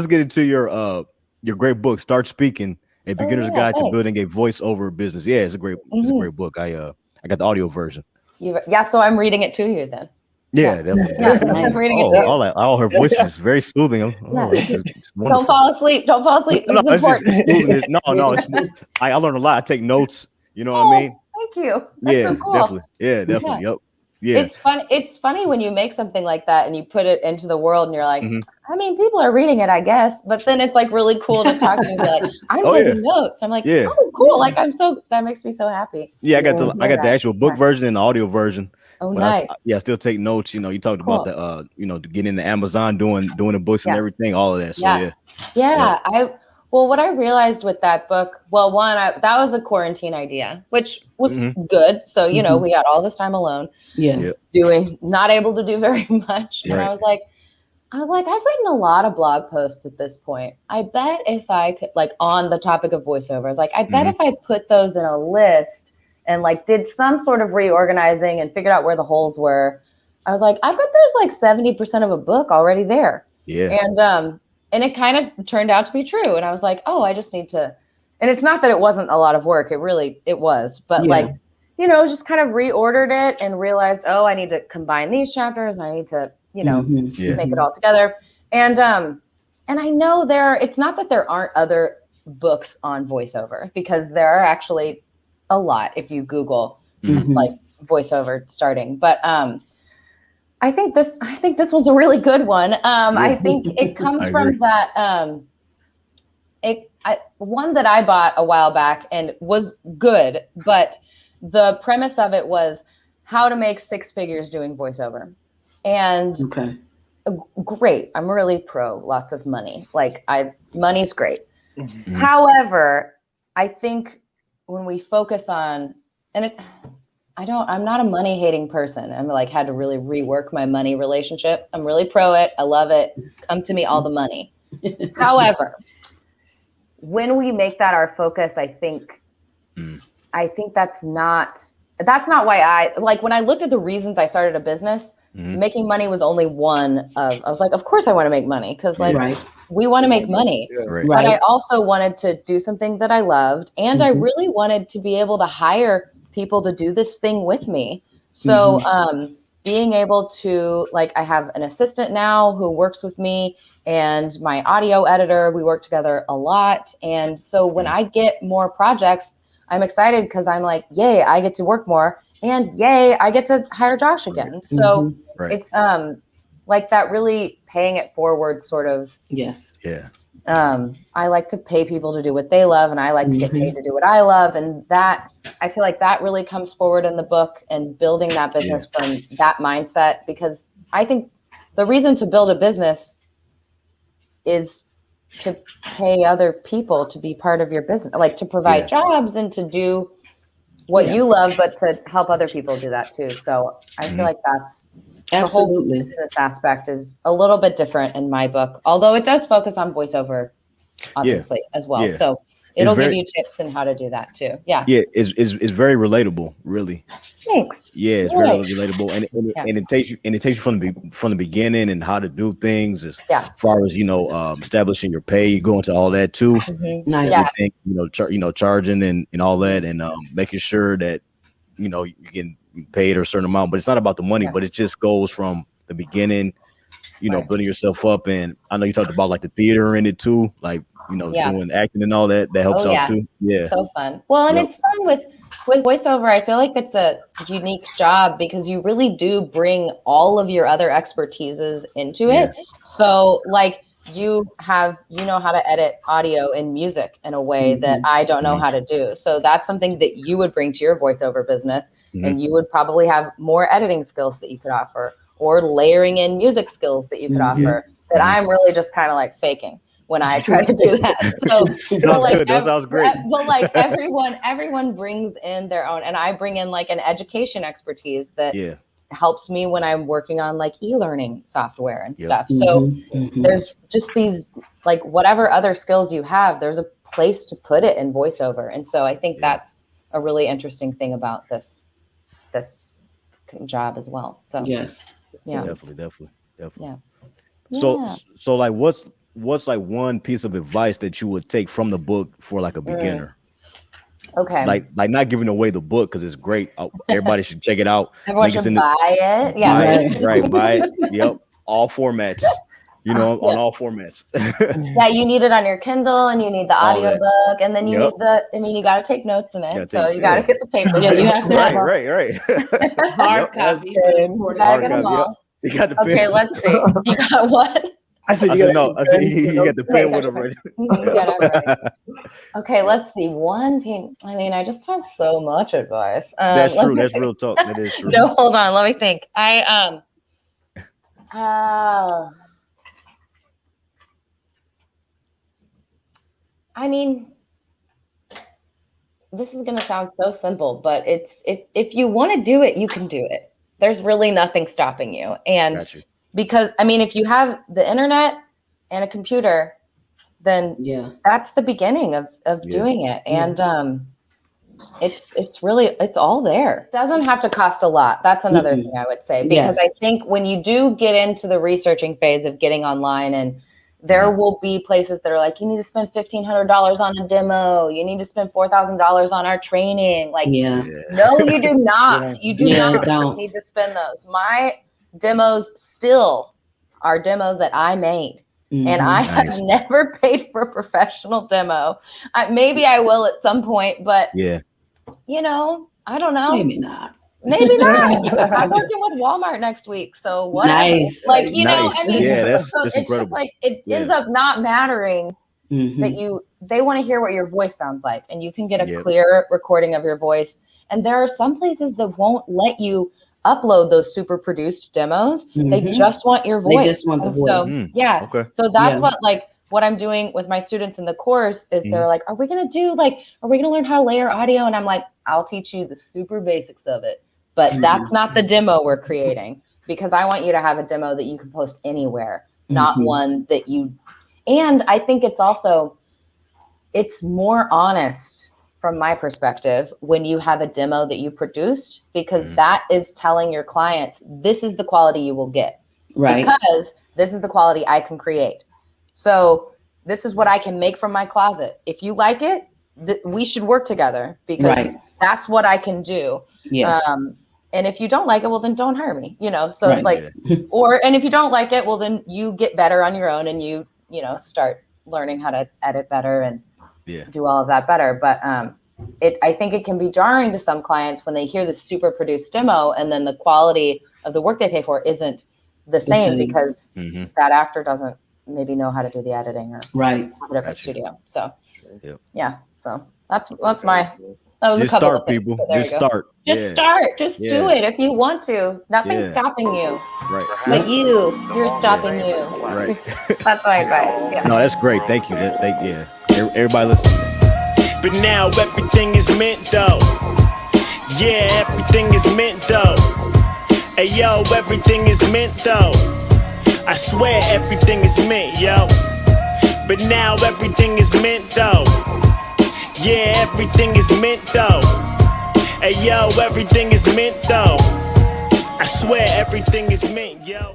let's get into your great book, Start Speaking: A Oh Beginner's yeah, Guide to thanks. Building a Voiceover Business. Yeah, it's a Hmm. great book. I got the audio version. Yeah, so I'm reading it to you then. Yeah, Yeah, definitely, yeah, definitely. I'm Nice. reading it Oh, to you. all her voice is very soothing. Yeah. It's Don't wonderful. fall asleep. Don't fall No, asleep. This no, is it's important. smooth. No, it's smooth. I learned a lot. I take notes. You know what I Oh, mean? thank you. That's Yeah, so cool. definitely. Yeah, Yeah. definitely. Yep. Yeah. It's fun. It's funny when you make something like that and you put it into the world and you're like, Hmm. I mean, people are reading it, I guess. But then it's like really cool to talk to you and be like, I'm Oh yeah. taking notes. I'm like, Yeah. oh, cool. Like that makes me so happy Yeah. to I hear got the that. actual book Yeah. version and the audio version. Oh, But nice. yeah, I still take notes. You talked about Cool. the getting into Amazon, doing the books and Yeah. everything, all of that. So Yeah. yeah. Yep. Yeah. Well, what I realized with that book, well, one, that was a quarantine idea, which was Hmm. good. So, Mhm. we had all this time alone, Yep. Yes. not able to do very much. And Right. I was like, I've written a lot of blog posts at this point. I bet if I could, like, on the topic of voiceover, I was like, I bet Hmm. if I put those in a list and like did some sort of reorganizing and figured out where the holes were, I was like, I bet there's like 70% of a book already there. Yeah. And it kind of turned out to be true. And I was like, oh, I just need to, and it's not that it wasn't a lot of work. It was, but Yeah. like, just kind of reordered it and realized, oh, I need to combine these chapters and I need to, Mhm. Yeah. make it all together. And I know it's not that there aren't other books on voiceover, because there are actually a lot if you Google Mhm. like voiceover starting. But I think this one's a really good one. I Yeah. think it comes I agree. from that one that I bought a while back and was good, but the premise of it was how to make six figures doing voiceover. And Okay. great. I'm really pro lots of money. Money's great. Mhm. However, I think when we focus on, I'm not a money hating person. I'm like had to really rework my money relationship. I'm really pro it. I love it. Come to me, all the money. However, when we make that our focus, I think that's not why when I looked at the reasons I started a business, making money was only one of, I was like, of course I want to make money, because Right. we want to make money. Right. But I Right. also wanted to do something that I loved, and I really wanted to be able to hire people to do this thing with me. So being able to, like, I have an assistant now who works with me, and my audio editor, we work together a lot. And so when I get more projects, I'm excited because I'm like, yay, I get to work more, and yay, I get to hire Josh again. So Right. it's like that really paying it forward sort of. Yes. Yeah. I like to pay people to do what they love, and I like to get paid to do what I love. And that, I feel like that really comes forward in the book, and building that business from that mindset, because I think the reason to build a business is to pay other people to be part of your business, like to provide jobs and to do what Yeah. you love, but to help other people do that too. So I feel like that's the whole Absolutely. business aspect is a little bit different in my book, although it does focus on voiceover, obviously, as well. Yeah. So It's it'll give very you tips on how to do that too. Yeah. it's very relatable, really. Thanks. Yeah, it's very Right. relatable, Yeah. and it takes you from the beginning and how to do things as Yeah. far as establishing your pay. You go into all that too, Nice. Yeah. everything charging and all that, and making sure that you get paid a certain amount. But it's not about the money, Yeah. but it just goes from the beginning, Right. building yourself up. And I know you talked about like the theater in it too, like Yeah. doing acting and all that. That helps Oh out yeah. too. Yeah. So fun. Well, and Yep. it's fun with voiceover. I feel like it's a unique job because you really do bring all of your other expertises into it. So like you know how to edit audio and music in a way that I don't know how to do. So that's something that you would bring to your voiceover business, and you would probably have more editing skills that you could offer, or layering in music skills that you could offer, that I'm really just kind of like faking when I try to do that. So Sounds good. That sounds great. Well, like everyone brings in their own, and I bring in like an education expertise that helps me when I'm working on like e-learning software and stuff. So there's just these, like, whatever other skills you have, there's a place to put it in voiceover. And so I think that's a really interesting thing about this job as well. So Yes. yeah. Definitely. Yeah. So like what's like one piece of advice that you would take from the book for like a beginner? Okay. Like not giving away the book because it's great. Everybody should check it out. Everyone should buy it. Yeah. Buy it. Yep. All formats. You know, on all formats. Yeah, you need it on your Kindle and you need the audiobook and then you need you got to take notes in it. So you got to get the paper. Yeah, you have to have right. hard copies. You got to get them all. You got the okay, let's see. You got what? I said no. I said he got the pen with him right. Okay, let's see. I just have so much advice. That's true. That's real talk. That is true. No, hold on. Let me think. This is going to sound so simple, but if you want to do it, you can do it. There's really nothing stopping you. And because, if you have the internet and a computer, then that's the beginning of doing it. And it's all there. It doesn't have to cost a lot. That's another thing I would say, because I think when you do get into the researching phase of getting online, and there will be places that are like, you need to spend $1,500 on a demo. You need to spend $4,000 on our training. Like, no, you do not. You do not need to spend those. My demos still are demos that I made. And I have never paid for a professional demo. Maybe I will at some point, but I don't know. Maybe not. I'm working with Walmart next week, so whatever. Nice. Like, that's it's incredible. just like it ends up not mattering that they want to hear what your voice sounds like, and you can get a clear recording of your voice. And there are some places that won't let you upload those super produced demos. They just want your voice. They just want the voice. So that's what I'm doing with my students in the course is they're like, are we going to learn how to layer audio? And I'm like, I'll teach you the super basics of it, but that's not the demo we're creating, because I want you to have a demo that you can post anywhere, not one that and I think it's more honest from my perspective when you have a demo that you produced, because that is telling your clients, this is the quality you will get, because this is the quality I can create. So this is what I can make from my closet. If you like it, we should work together, because that's what I can do. Yes. And if you don't like it, well, then don't hire me, So and if you don't like it, well, then you get better on your own and you start learning how to edit better and do all of that better. But I think it can be jarring to some clients when they hear the super produced demo and then the quality of the work they pay for isn't the same because that actor doesn't maybe know how to do the editing or whatever studio. So so that's my. That was just a couple start, of things, people. Just start. Just do it if you want to. Nothing's stopping you. Right. But you're stopping you. Right. That's my advice. Yeah. No, that's great. Thank you. Everybody listen. But now everything is meant though. Yeah, everything is meant though. Hey yo, everything is meant though. I swear everything is meant, yo. But now everything is meant though. Yeah, everything is meant though. Hey yo, everything is meant though. I swear everything is meant, yo.